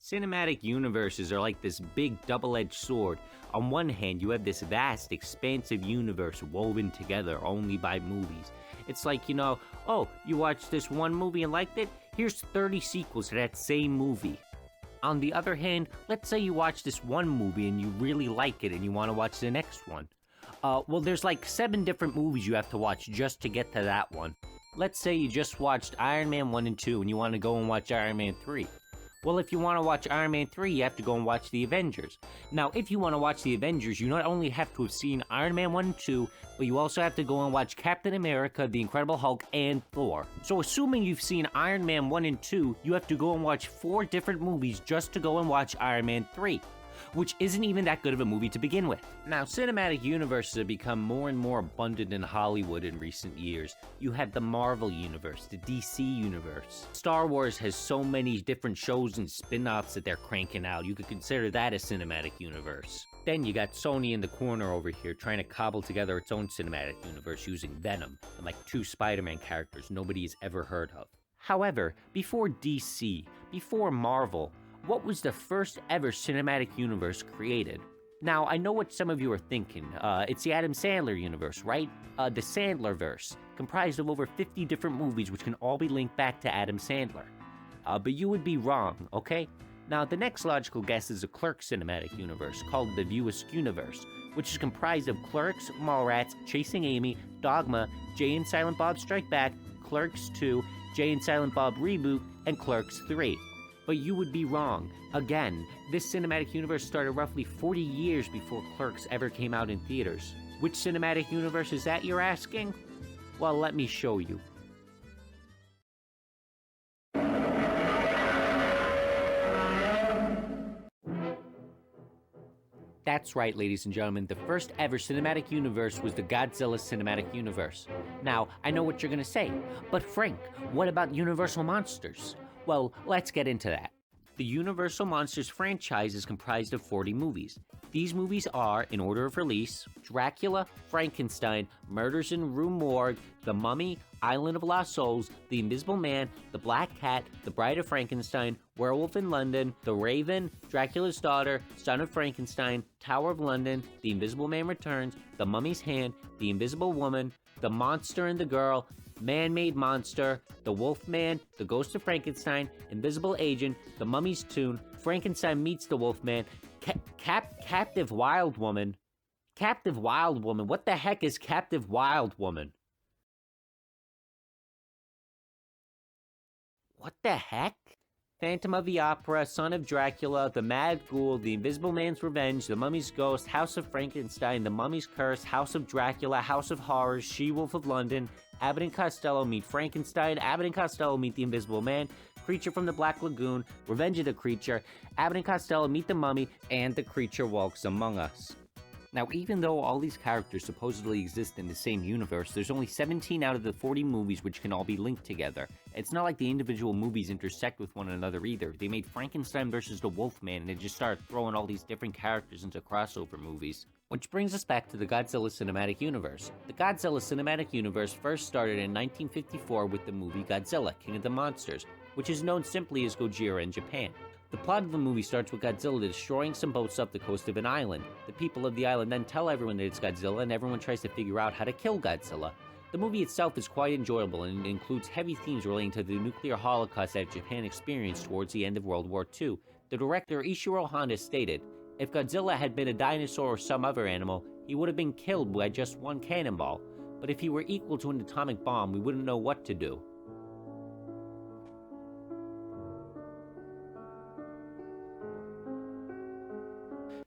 Cinematic universes are like this big double-edged sword. On one hand, you have this vast, expansive universe woven together only by movies. It's like, oh, you watched this one movie and liked it? Here's 30 sequels to that same movie. On the other hand, let's say you watch this one movie and you really like it and you want to watch the next one. Well, there's like 7 different movies you have to watch just to get to that one. Let's say you just watched Iron Man 1 and 2 and you want to go and watch Iron Man 3. Well, if you want to watch Iron Man 3, you have to go and watch The Avengers. Now, if you want to watch The Avengers, you not only have to have seen Iron Man 1 and 2, but you also have to go and watch Captain America, The Incredible Hulk, and Thor. So assuming you've seen Iron Man 1 and 2, you have to go and watch 4 different movies just to go and watch Iron Man 3. Which isn't even that good of a movie to begin with. Now, cinematic universes have become more and more abundant in Hollywood in recent years. You have the Marvel Universe, the DC Universe. Star Wars has so many different shows and spin-offs that they're cranking out. You could consider that a cinematic universe. Then you got Sony in the corner over here trying to cobble together its own cinematic universe using Venom and like 2 Spider-Man characters nobody has ever heard of. However, before DC, before Marvel, what was the first ever cinematic universe created? Now, I know what some of you are thinking. It's the Adam Sandler universe, right? The Sandlerverse, comprised of over 50 different movies which can all be linked back to Adam Sandler. But you would be wrong, okay? Now, the next logical guess is a Clerks cinematic universe, called the View Askew-niverse, which is comprised of Clerks, Mallrats, Chasing Amy, Dogma, Jay and Silent Bob Strike Back, Clerks 2, Jay and Silent Bob Reboot, and Clerks 3. But you would be wrong. Again, this cinematic universe started roughly 40 years before Clerks ever came out in theaters. Which cinematic universe is that, you're asking? Well, let me show you. That's right, ladies and gentlemen, the first ever cinematic universe was the Godzilla cinematic universe. Now, I know what you're gonna say, but Frank, what about Universal Monsters? Well, let's get into that. The Universal Monsters franchise is comprised of 40 movies. These movies are, in order of release, Dracula, Frankenstein, Murders in Rue Morgue, The Mummy, Island of Lost Souls, The Invisible Man, The Black Cat, The Bride of Frankenstein, Werewolf in London, The Raven, Dracula's Daughter, Son of Frankenstein, Tower of London, The Invisible Man Returns, The Mummy's Hand, The Invisible Woman, The Monster and the Girl, Man-Made Monster, The Wolfman, The Ghost of Frankenstein, Invisible Agent, The Mummy's Tomb, Frankenstein Meets the Wolfman, Captive Wild Woman. Captive Wild Woman? What the heck is Captive Wild Woman? What the heck? Phantom of the Opera, Son of Dracula, The Mad Ghoul, The Invisible Man's Revenge, The Mummy's Ghost, House of Frankenstein, The Mummy's Curse, House of Dracula, House of Horrors, She-Wolf of London, Abbott and Costello Meet Frankenstein, Abbott and Costello Meet the Invisible Man, Creature from the Black Lagoon, Revenge of the Creature, Abbott and Costello Meet the Mummy, and The Creature Walks Among Us. Now, even though all these characters supposedly exist in the same universe, there's only 17 out of the 40 movies which can all be linked together. It's not like the individual movies intersect with one another either. They made Frankenstein versus the Wolfman, and they just started throwing all these different characters into crossover movies. Which brings us back to the Godzilla Cinematic Universe. The Godzilla Cinematic Universe first started in 1954 with the movie Godzilla, King of the Monsters, which is known simply as Gojira in Japan. The plot of the movie starts with Godzilla destroying some boats off the coast of an island. The people of the island then tell everyone that it's Godzilla, and everyone tries to figure out how to kill Godzilla. The movie itself is quite enjoyable and includes heavy themes relating to the nuclear holocaust that Japan experienced towards the end of World War II. The director Ishiro Honda stated, "If Godzilla had been a dinosaur or some other animal, he would have been killed by just one cannonball. But if he were equal to an atomic bomb, we wouldn't know what to do."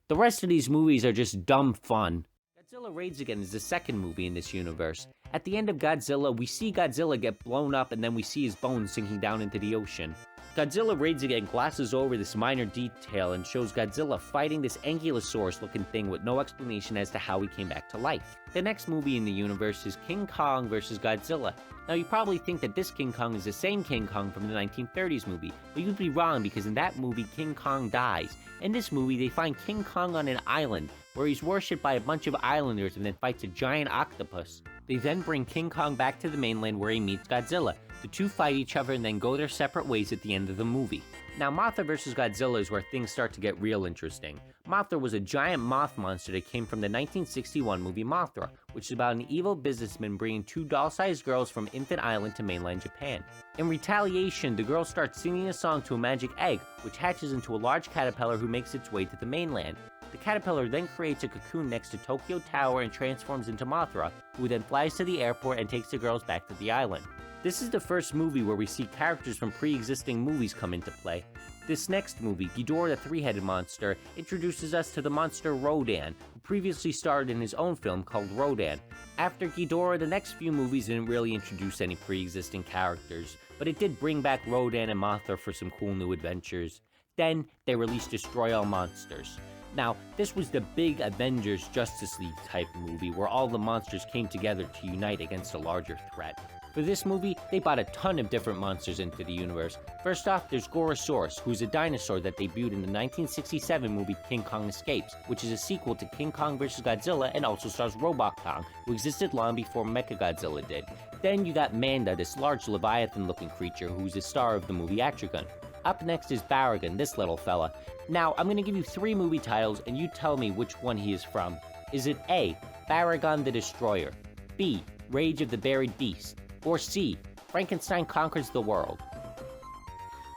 The rest of these movies are just dumb fun. Godzilla Raids Again is the second movie in this universe. At the end of Godzilla, we see Godzilla get blown up and then we see his bones sinking down into the ocean. Godzilla Raids Again glosses over this minor detail and shows Godzilla fighting this ankylosaurus-looking thing with no explanation as to how he came back to life. The next movie in the universe is King Kong vs. Godzilla. Now, you probably think that this King Kong is the same King Kong from the 1930s movie, but you'd be wrong because in that movie, King Kong dies. In this movie, they find King Kong on an island, where he's worshipped by a bunch of islanders and then fights a giant octopus. They then bring King Kong back to the mainland where he meets Godzilla. The two fight each other and then go their separate ways at the end of the movie. Now, Mothra vs. Godzilla is where things start to get real interesting. Mothra was a giant moth monster that came from the 1961 movie Mothra, which is about an evil businessman bringing two doll-sized girls from Infant Island to mainland Japan. In retaliation, the girls start singing a song to a magic egg, which hatches into a large caterpillar who makes its way to the mainland. The caterpillar then creates a cocoon next to Tokyo Tower and transforms into Mothra, who then flies to the airport and takes the girls back to the island. This is the first movie where we see characters from pre-existing movies come into play. This next movie, Ghidorah the Three-Headed Monster, introduces us to the monster Rodan, who previously starred in his own film called Rodan. After Ghidorah, the next few movies didn't really introduce any pre-existing characters, but it did bring back Rodan and Mothra for some cool new adventures. Then, they released Destroy All Monsters. Now, this was the big Avengers Justice League type movie where all the monsters came together to unite against a larger threat. For this movie, they brought a ton of different monsters into the universe. First off, there's Gorosaurus, who's a dinosaur that debuted in the 1967 movie King Kong Escapes, which is a sequel to King Kong vs. Godzilla and also stars Robot Kong, who existed long before Mechagodzilla did. Then you got Manda, this large Leviathan-looking creature who's the star of the movie Atrigon. Up next is Baragon, this little fella. Now, I'm gonna give you 3 movie titles and you tell me which one he is from. Is it A, Baragon the Destroyer, B, Rage of the Buried Beast, or C, Frankenstein Conquers the World?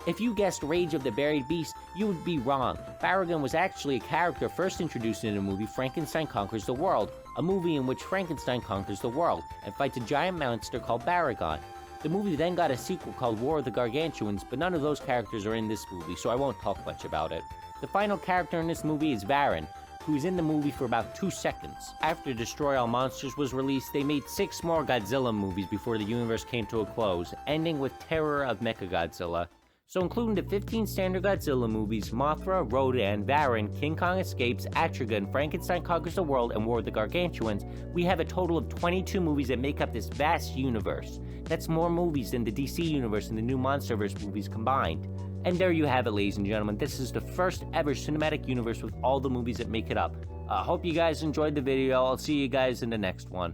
If you guessed Rage of the Buried Beast, you would be wrong. Baragon was actually a character first introduced in the movie Frankenstein Conquers the World, a movie in which Frankenstein conquers the world and fights a giant monster called Baragon. The movie then got a sequel called War of the Gargantuans, but none of those characters are in this movie, so I won't talk much about it. The final character in this movie is Varan, who is in the movie for about 2 seconds. After Destroy All Monsters was released, they made 6 more Godzilla movies before the universe came to a close, ending with Terror of Mechagodzilla. So including the 15 standard Godzilla movies, Mothra, Rodan, Varan, King Kong Escapes, Atrigon, Frankenstein Conquers the World, and War of the Gargantuans, we have a total of 22 movies that make up this vast universe. That's more movies than the DC universe and the new Monsterverse movies combined. And there you have it, ladies and gentlemen. This is the first ever cinematic universe with all the movies that make it up. Hope you guys enjoyed the video. I'll see you guys in the next one.